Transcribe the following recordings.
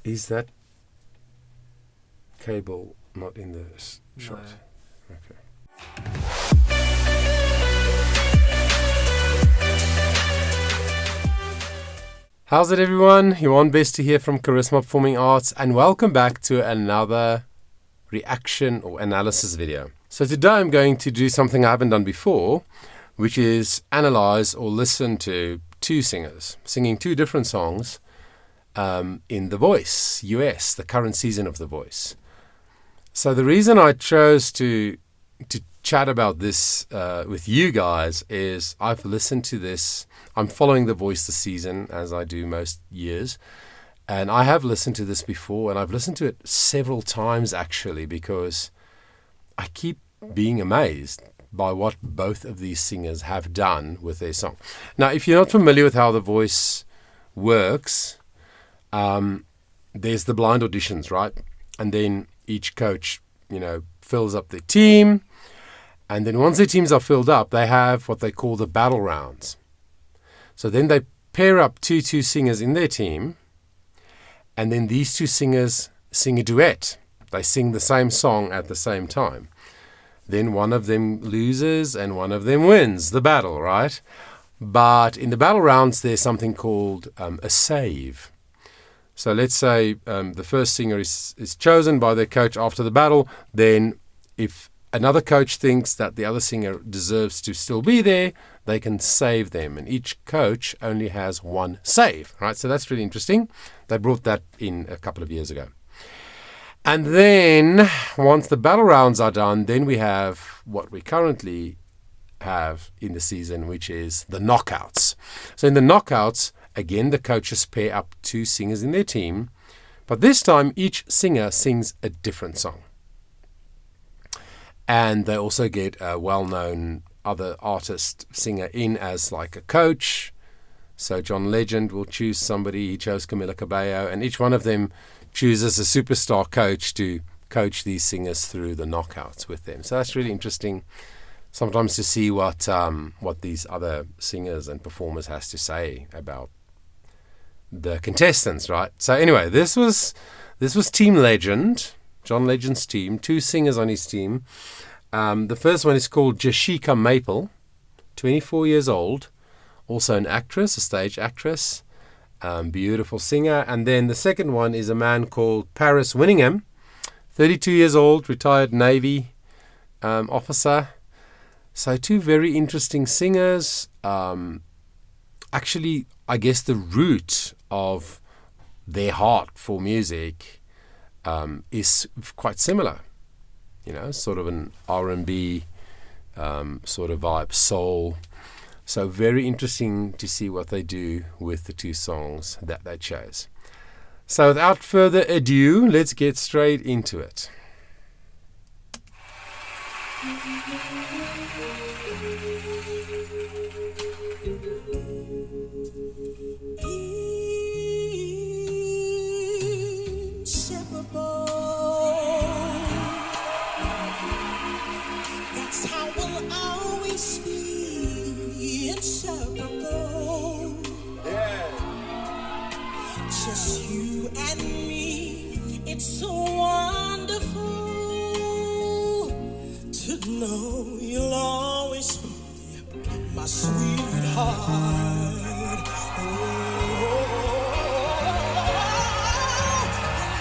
Is that cable not in the shot? No. Okay. How's it, everyone? You're on Best to Hear from Charisma Performing Arts, and welcome back to another reaction or analysis video. So today I'm going to do something I haven't done before, which is analyze or listen to two singers singing two different songs in The Voice US, the current season of The Voice. So the reason I chose to chat about this with you guys is I've listened to this. I'm following The Voice this season, as I do most years. And I have listened to this before, and I've listened to it several times actually, because I keep being amazed by what both of these singers have done with their song. Now, if you're not familiar with how The Voice works, there's the blind auditions, right? And then each coach, fills up their team. And then once their teams are filled up, they have what they call the battle rounds. So then they pair up two singers in their team, and then these two singers sing a duet. They sing the same song at the same time. Then one of them loses and one of them wins the battle, right? But in the battle rounds, there's something called a save. So let's say the first singer is chosen by their coach after the battle. Then if another coach thinks that the other singer deserves to still be there, they can save them. And each coach only has one save, right? So that's really interesting. They brought that in a couple of years ago. And then once the battle rounds are done, then we have what we currently have in the season, which is the knockouts. So in the knockouts, again, the coaches pair up two singers in their team. But this time, each singer sings a different song. And they also get a well-known other artist singer in as like a coach. So John Legend will choose somebody. He chose Camila Cabello. And each one of them chooses a superstar coach to coach these singers through the knockouts with them. So that's really interesting sometimes to see what these other singers and performers has to say about the contestants, right? So anyway, this was Team Legend, John Legend's team, two singers on his team. The first one is called Jershika Maple, 24 years old, also an actress, a stage actress, beautiful singer. And then the second one is a man called Paris Winningham, 32 years old, retired Navy officer. So two very interesting singers. Actually, I guess the root of their heart for music is quite similar. Sort of an R&B sort of vibe, soul. So very interesting to see what they do with the two songs that they chose. So without further ado, let's get straight into it. Just you and me, it's so wonderful to know you'll always be my sweetheart.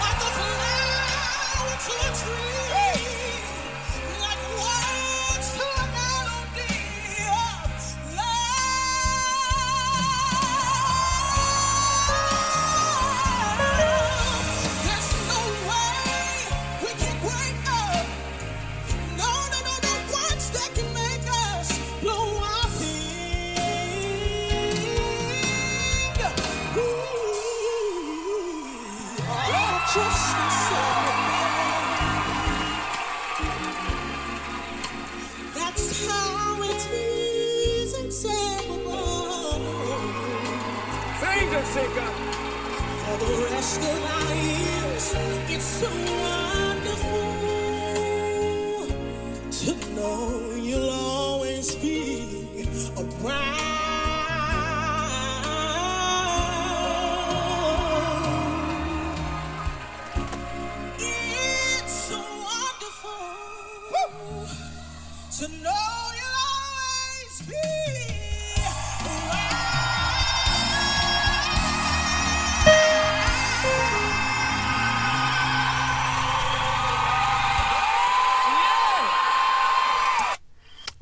Like a flower to a tree, like words to a melody of love. That's how it is inseparable. Sing, Jershika. For the rest of our years, it's so wonderful to know you'll always be around.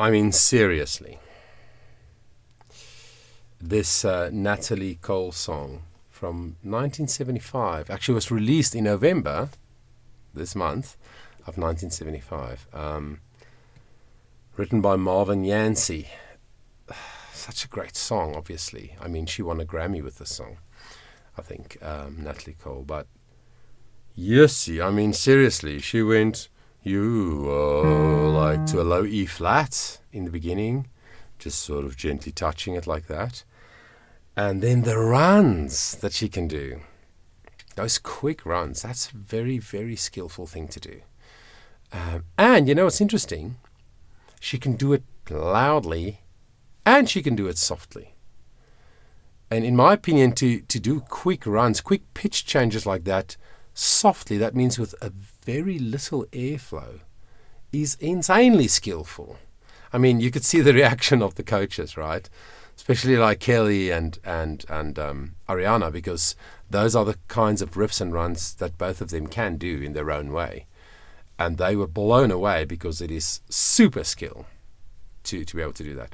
I mean, seriously. This Natalie Cole song from 1975 actually was released in November this month of 1975. Written by Marvin Yancey. Such a great song, obviously. I mean, she won a Grammy with this song, I think, Natalie Cole. But yes, I mean, seriously, she went, like to a low E flat in the beginning, just sort of gently touching it like that. And then the runs that she can do, those quick runs, that's a very, very skillful thing to do. And you know what's interesting? She can do it loudly and she can do it softly. And in my opinion, to do quick runs, quick pitch changes like that, softly, that means with a very little airflow, is insanely skillful. I mean, you could see the reaction of the coaches, right? Especially like Kelly and Ariana, because those are the kinds of riffs and runs that both of them can do in their own way. And they were blown away because it is super skill to be able to do that.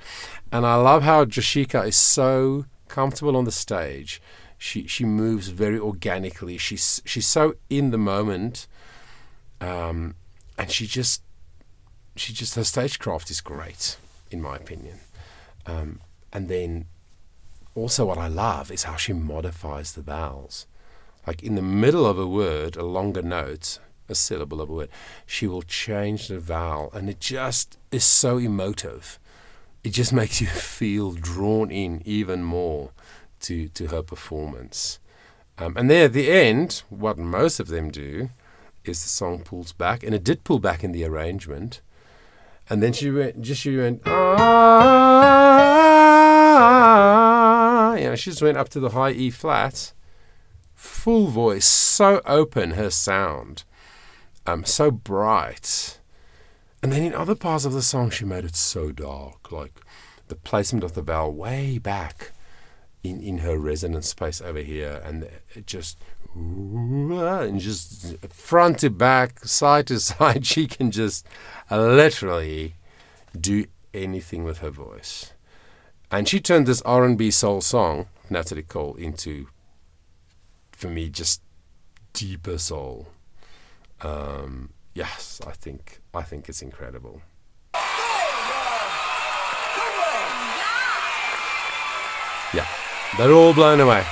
And I love how Jershika is so comfortable on the stage. She moves very organically. She's so in the moment, and she just her stagecraft is great, in my opinion. And then also what I love is how she modifies the vowels. Like in the middle of a word, a longer note, a syllable of a word, she will change the vowel, and it just is so emotive. It just makes you feel drawn in even more to her performance. And there at the end, what most of them do is the song pulls back, and it did pull back in the arrangement. And then she went, she just went up to the high E flat, full voice, so open, her sound, so bright. And then in other parts of the song, she made it so dark, like the placement of the vowel way back in her resonance space over here, and it just front to back, side to side. She can just literally do anything with her voice. And she turned this R&B soul song, Natalie Cole, into, for me, just deeper soul. Yes, I think it's incredible. Yeah, they're all blown away.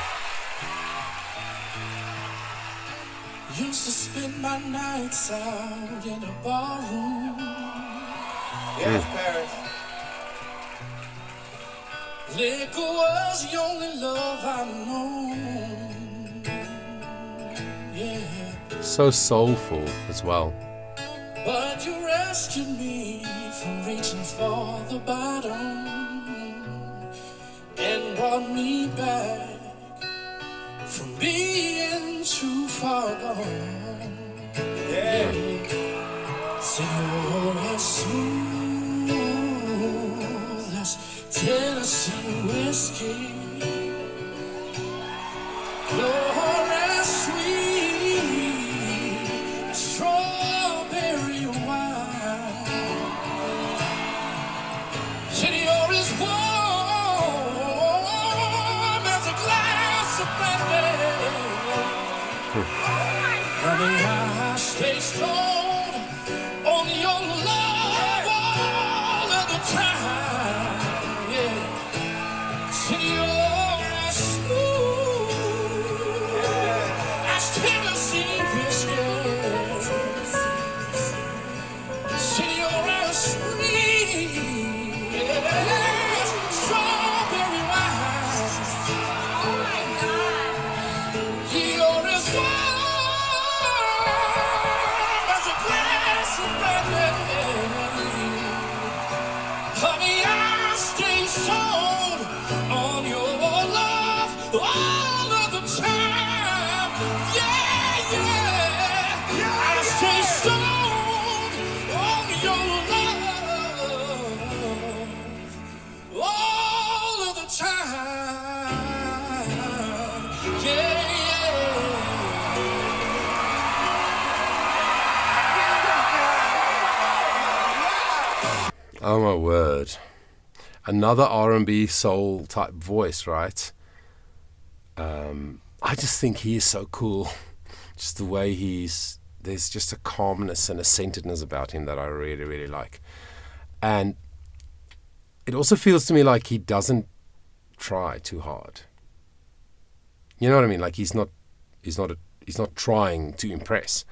Used to spend my nights out in a barroom. Yes, Paris. Liquor was the only love I known. Yeah. So soulful as well. But you rescued me from reaching for the bottom and brought me back from being too far gone. Yeah. So you're as smooth as Tennessee whiskey. You're as sweet as strawberry wine. And you're as warm as a glass of brandy. Honey, I stay strong on your love all of the time. Yeah. See, you're as smooth as Tennessee whiskey. See, you're as sweet as strawberry wine. You're as warm as a glass of brandy. Honey, I stay sold on your love all of the time. Yeah, yeah. I stay sold on your love all of the time. Yeah, yeah. Oh my word. Another R&B soul type voice, right? I just think he is so cool. Just the way there's just a calmness and a centeredness about him that I really, really like. And it also feels to me like he doesn't try too hard. You know what I mean? Like he's not trying to impress.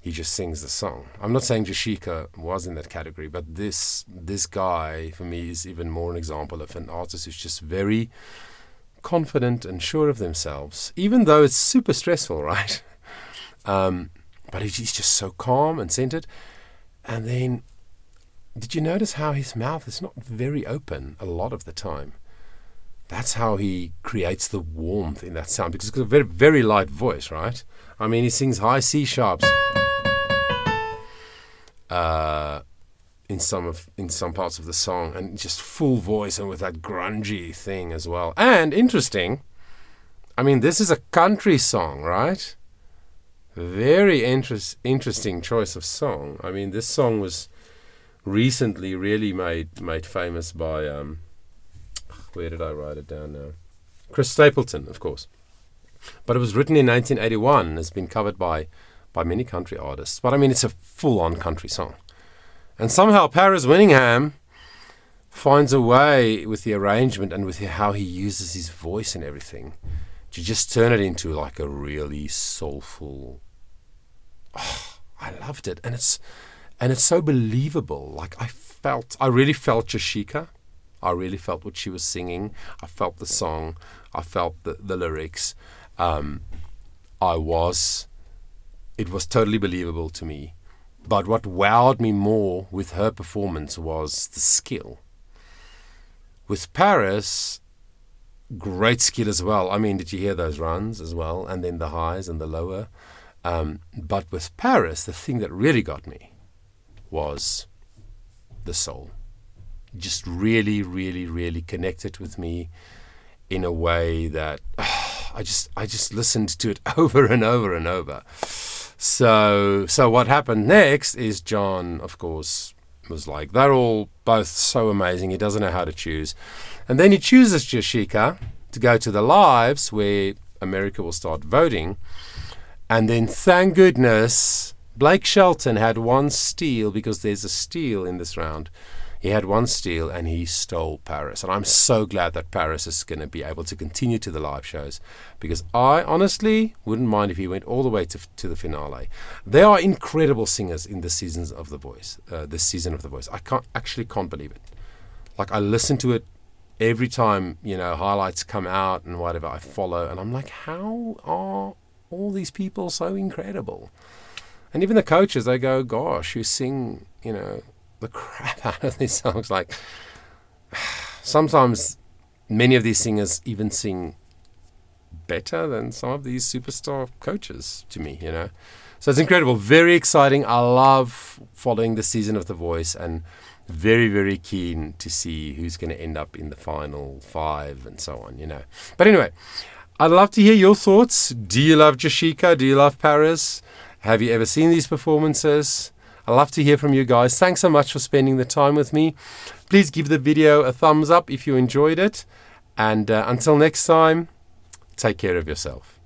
He just sings the song. I'm not saying Jershika was in that category, but this guy for me is even more an example of an artist who's just very confident and sure of themselves, even though it's super stressful, right? But he's just so calm and centered. And then, did you notice how his mouth is not very open a lot of the time? That's how he creates the warmth in that sound, because it's got a very, very light voice, right? I mean, he sings high C sharps in some parts of the song, and just full voice and with that grungy thing as well. And interesting, I mean, this is a country song, right? Very interesting choice of song. I mean, this song was recently really made famous by where did I write it down now? Chris Stapleton, of course. But it was written in 1981 and has been covered by many country artists. But I mean, it's a full-on country song. And somehow Paris Winningham finds a way with the arrangement and with how he uses his voice and everything to just turn it into like a really soulful. Oh, I loved it, and it's so believable. Like I really felt Jershika. I really felt what she was singing. I felt the song. I felt the lyrics. It was totally believable to me. But what wowed me more with her performance was the skill. With Paris, great skill as well. I mean, did you hear those runs as well? And then the highs and the lower. But with Paris, the thing that really got me was the soul. Just really, really, really connected with me in a way that I just listened to it over and over and over. So what happened next is John, of course, was like, they're all both so amazing. He doesn't know how to choose. And then he chooses Jershika to go to the lives where America will start voting. And then, thank goodness, Blake Shelton had one steal, because there's a steal in this round. He had one steal and he stole Paris. And I'm so glad that Paris is going to be able to continue to the live shows, because I honestly wouldn't mind if he went all the way to the finale. There are incredible singers in this season of The Voice. I can't believe it. Like, I listen to it every time, highlights come out and whatever, I follow, and I'm like, how are all these people so incredible? And even the coaches, they go, gosh, you sing, the crap out of these songs. Like, sometimes many of these singers even sing better than some of these superstar coaches to me, So it's incredible, very exciting. I love following the season of The Voice, and very, very keen to see who's going to end up in the final 5 and so on, But anyway, I'd love to hear your thoughts. Do you love Jershika? Do you love Paris? Have you ever seen these performances? I'd love to hear from you guys. Thanks so much for spending the time with me. Please give the video a thumbs up if you enjoyed it. And until next time, take care of yourself.